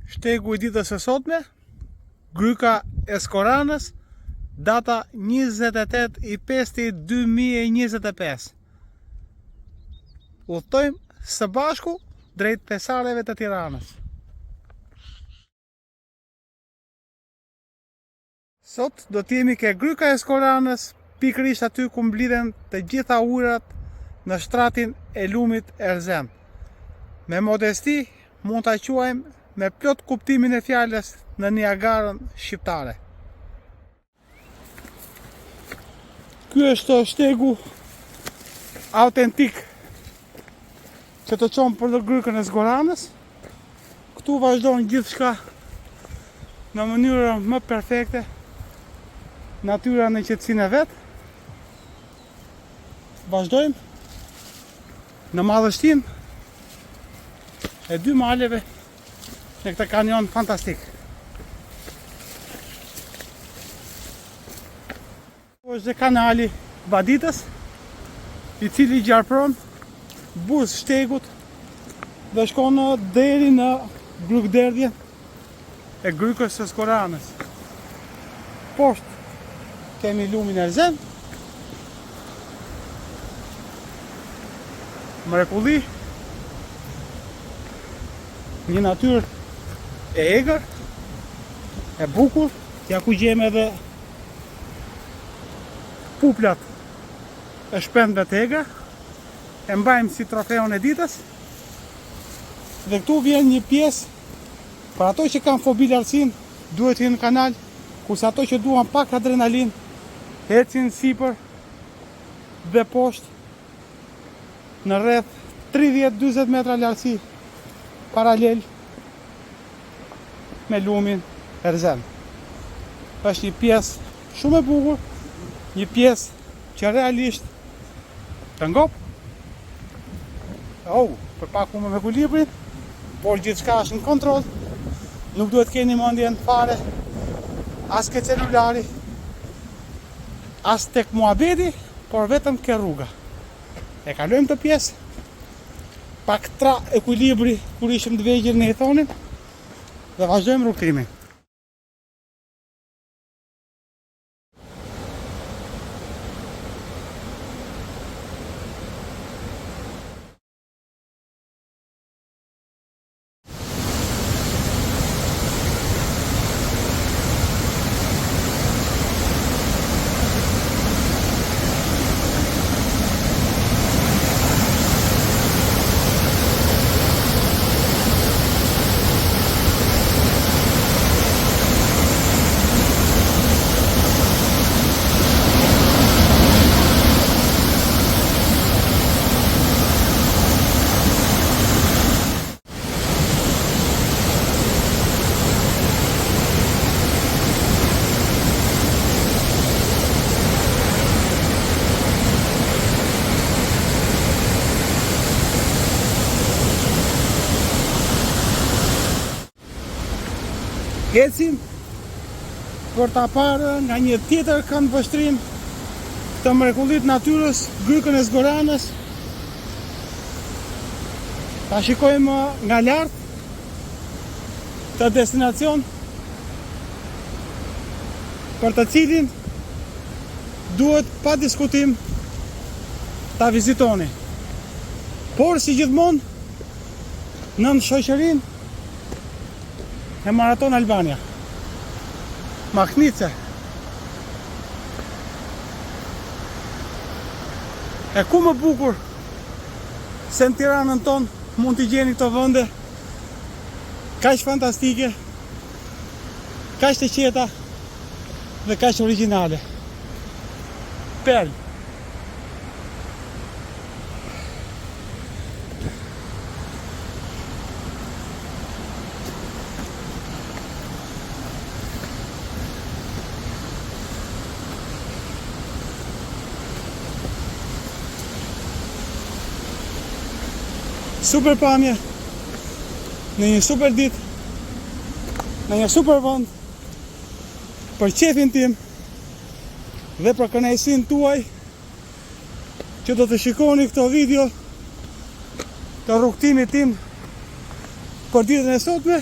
Shtegu I ditës së sotme, Gryka e Skoranës, data 28/5/2025. Udhtojmë së bashku drejt thesareve të Tiranës. Sot do t'jemi ke Gryka e Skoranës, pikërisht aty ku mblidhen të gjitha ujërat në shtratin e lumit Erzen. Me modesti mund ta quajmë me plot kuptimin e fjalës në Niagarën shqiptare. Ky është shtegu autentik që të çon për Grykën e Skoranës. Këtu vazhdon gjithçka në mënyrën më perfekte. Natyra në qetësinë e vet. Vazhdojmë në madhështinë e dy maleve në këtë kanion fantastik. Është dhe kanali Baditës, I cili gjarpron buzë shtegut dhe shkon deri në Grykderdhjen e Grykës së Skoranës. Poshtë kemi lumin Erzen, mrekulli, një natyrë e egër, e bukur, ja ku gjejmë edhe puplat e shpendëve të egra, e mbajmë si trofeun e ditës. Dhe këtu vjen një pjesë për ato që kanë fobi lartësinë, duhet hyjnë në kanal, kurse ato që duan pak adrenalin, ecin sipër dhe poshtë në rreth 30-40 metra lartësi paralel me lumin Erzen. Është një pjesë shumë e bukur, një pjesë që realisht të ngop. Për pak me ekuilibrin, por gjithçka është në kontroll. Nuk duhet keni mendjen fare as ke celulari, as tek muhabeti, por vetëm ke rruga. E kalojmë të pjesë, pak tra ekuilibri kur ishim të vegjël ne I thonim, dhe vazhdojmë rrugtimin. Ecim për ta parë nga një tjetër këndvështrim të mrekullit natyrës, Grykën e Skoranës. Ta shikojmë nga lart të destinacion për të cilin duhet pa diskutim ta vizitoni. Por si gjithmonë në shoqërinë e Maraton Albania, Mahnice. E ku më bukur se në Tiranën tonë mund t'i gjeni këto vende kaq fantastike, kaq të qeta dhe kaq origjinale. Perl. Super pamje, në një super ditë, në një super vend, për qefin tim dhe për kënaqësinë tuaj që do të shikoni këto video të rrugtimit tim për ditën e sotme,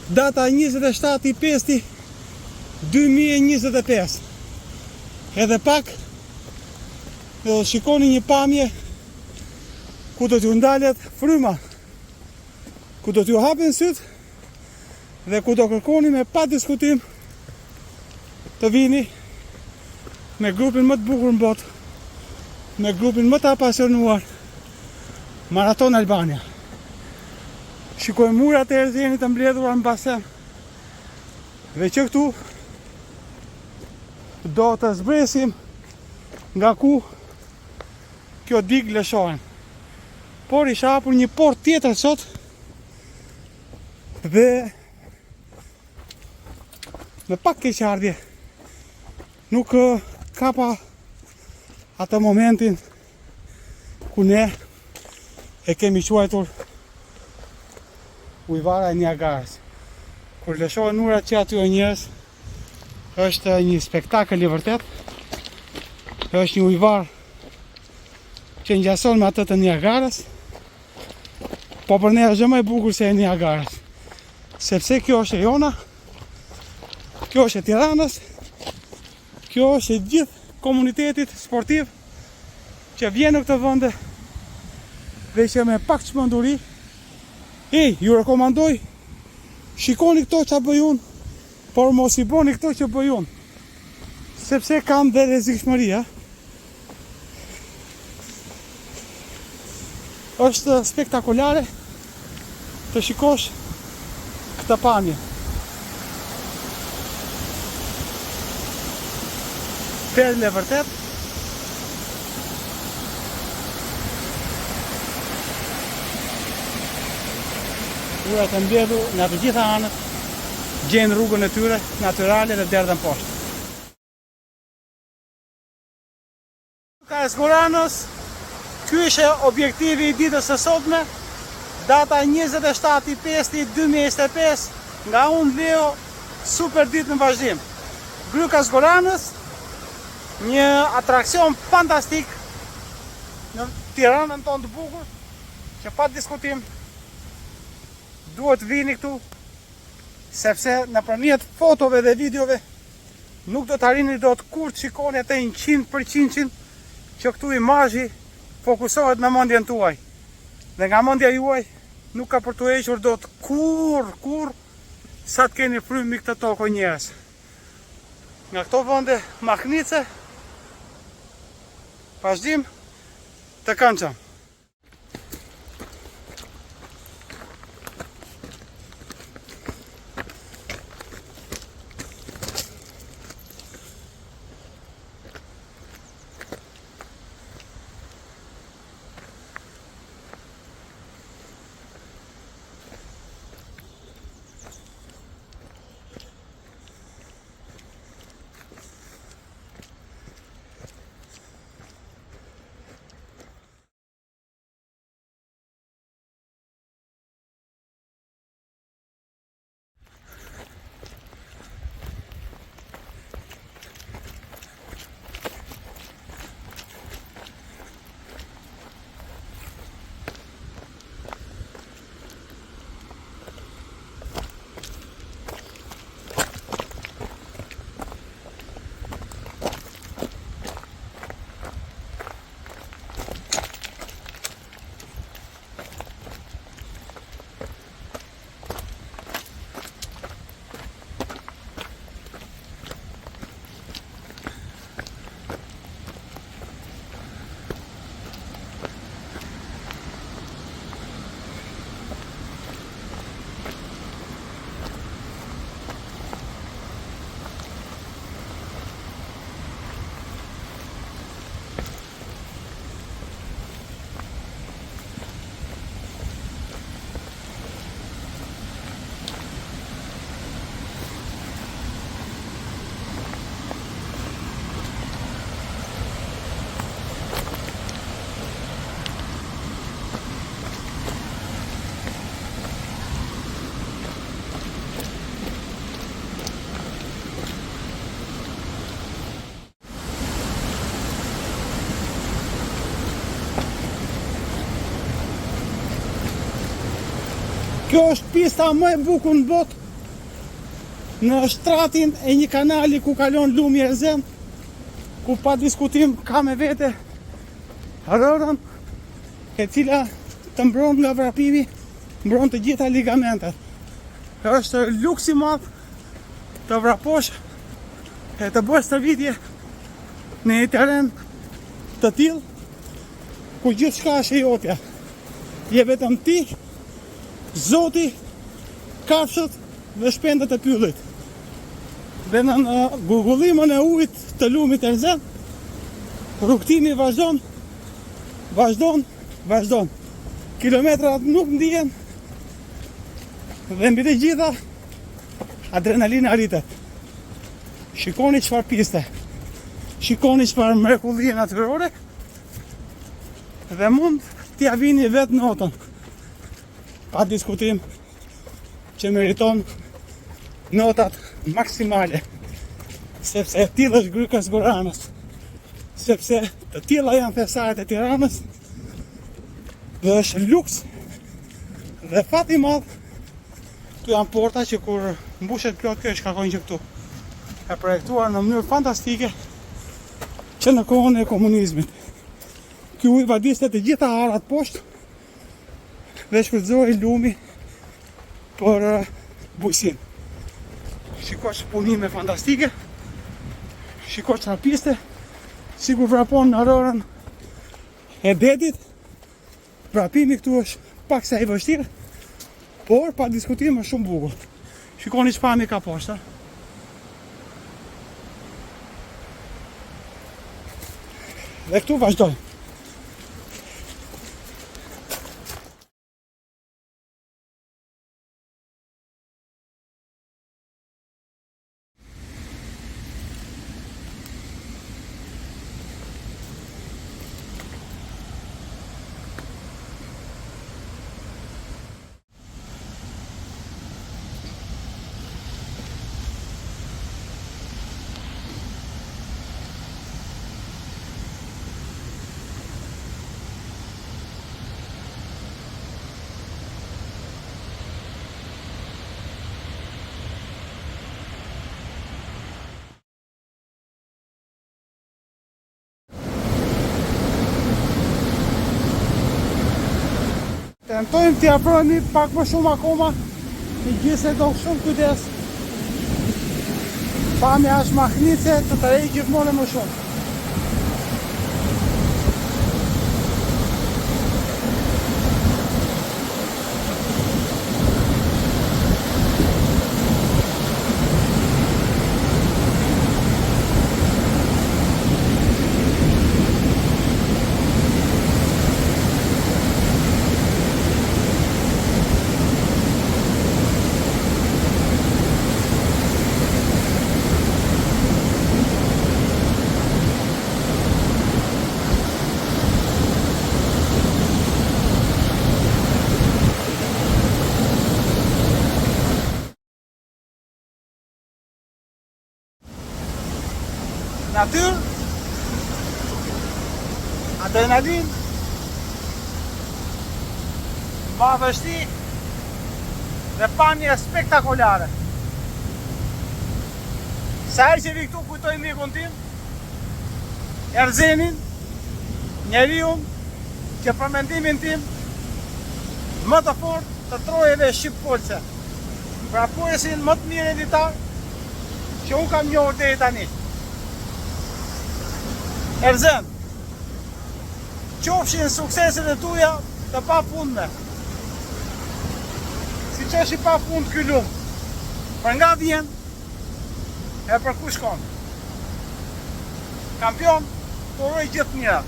data 27/5/2025. Edhe pak do shikoni një pamje ku do t'ju ndalet fryma, ku do t'ju hapen syt dhe ku do kërkoni me pa diskutim të vini me grupin më të bukur në botë, me grupin më të apasionuar, Maraton Albania. Shikoj murat e Erzenit të mbledhura në basen, dhe që këtu do të zbresim nga ku kjo dig lëshohen. Por isha hapur një port tjetër sot dhe me pak keqardhje nuk kapa atë momentin ku ne e kemi quajtur ujvara e Niagarës. Kur lëshohen urat që aty o njerëz, është një spektakël i vërtet, është një ujvar që ngjason me atë të Niagarës, po për ne është më e bukur se e Niagarës, sepse kjo është e jona, kjo është e Tiranës, kjo është e gjithë komunitetit sportiv që vjen në këtë vende dhe që me pak çmenduri, ju rekomandoj, shikoni këto që bëjun, por mos i boni këto që bëjun, sepse kam dhe rrezikshmëri. Është spektakolare të shikosh këtë pamje. Perle vërtet. Urat e mbledhur nga të gjitha anët gjenë rrugën e tyre natyrale dhe derdhen poshtë. Ka Zgoranës, ky është objektivi i ditës së sotme, data 27/5/2025, nga unë Leo, super ditë në vazhdim. Gryka Zgoranës, një atrakcion fantastik në Tiranën tonë të bukur, që pa diskutim duhet vini këtu, sepse nëpërmjet fotove dhe videove nuk do të arrini dot kur të shikoni atë 100% që këtu imazhi fokusohet në mendjen tuaj. Dhe nga mendja juaj nuk ka për të hequr dot kur sa të keni frymë mbi këtë tokë njerëz. Nga këto vende Mahnice, vazhdim të këndshëm. Kjo është pista më e bukur në botë në shtratin e një kanali ku kalon lumi Erzen, ku pa diskutim ka me vete rërën e cila të mbron nga vrapimi, mbron të gjitha ligamentet. Është luks i madh të vraposh e të bësh stërvitje në një teren të tillë ku gjithçka është e jotja. Je vetëm ti, Zoti, kafshët dhe shpendët e pyllit. Dhe në gurgullimën e ujit të lumit Erzen, rrugtimi vazhdon. Kilometrat nuk ndihen dhe mbi të gjitha adrenalina rritet. Shikoni çfarë piste, shikoni çfarë mrekullie natyrore dhe mund t'ja vini vetë notën. Pa diskutim që meriton notat maksimale, sepse tillë është Grykës Goranës, sepse të tilla janë thesaret e Tiranës, dhe është luks dhe fat i madh. Këtu janë porta që kur mbushet plot kjo shkakojnë që këtu. E projektuar në mënyrë fantastike që në kohën e komunizmit. Ky ujë vadiste të gjitha arat poshtë dhe shfrytëzohej lumi për bujqësinë. Shiko që punime fantastike, shiko që piste, sikur vrapon në rërën e detit. Vrapimi këtu është pak sa i vështirë, por pa diskutim është shumë bukur. Shikoni çfarë ka poshtë. Dhe këtu vazhdojmë. Tentojmë t'i afrohemi pak më shumë akoma, megjithëse do shumë kujdes. Pamja është mahnice të tërheqë gjithmonë më shumë. Natyrë, adrenalin, madhështi dhe pamje spektakolare. Sa herë që vi këtu kujtoj mikun tim, Erzenin, njeriun që për mendimin tim më të fort të trojeve shqip-polce, vrapuesin më të mirë editar që unë kam njohur deri tani. Erzen, qofshin sukseset e tuja të pa fundme. Si që është i pa fund ky lum, për nga vjen e për ku shkon. Kampion, të uroj gjithë mira.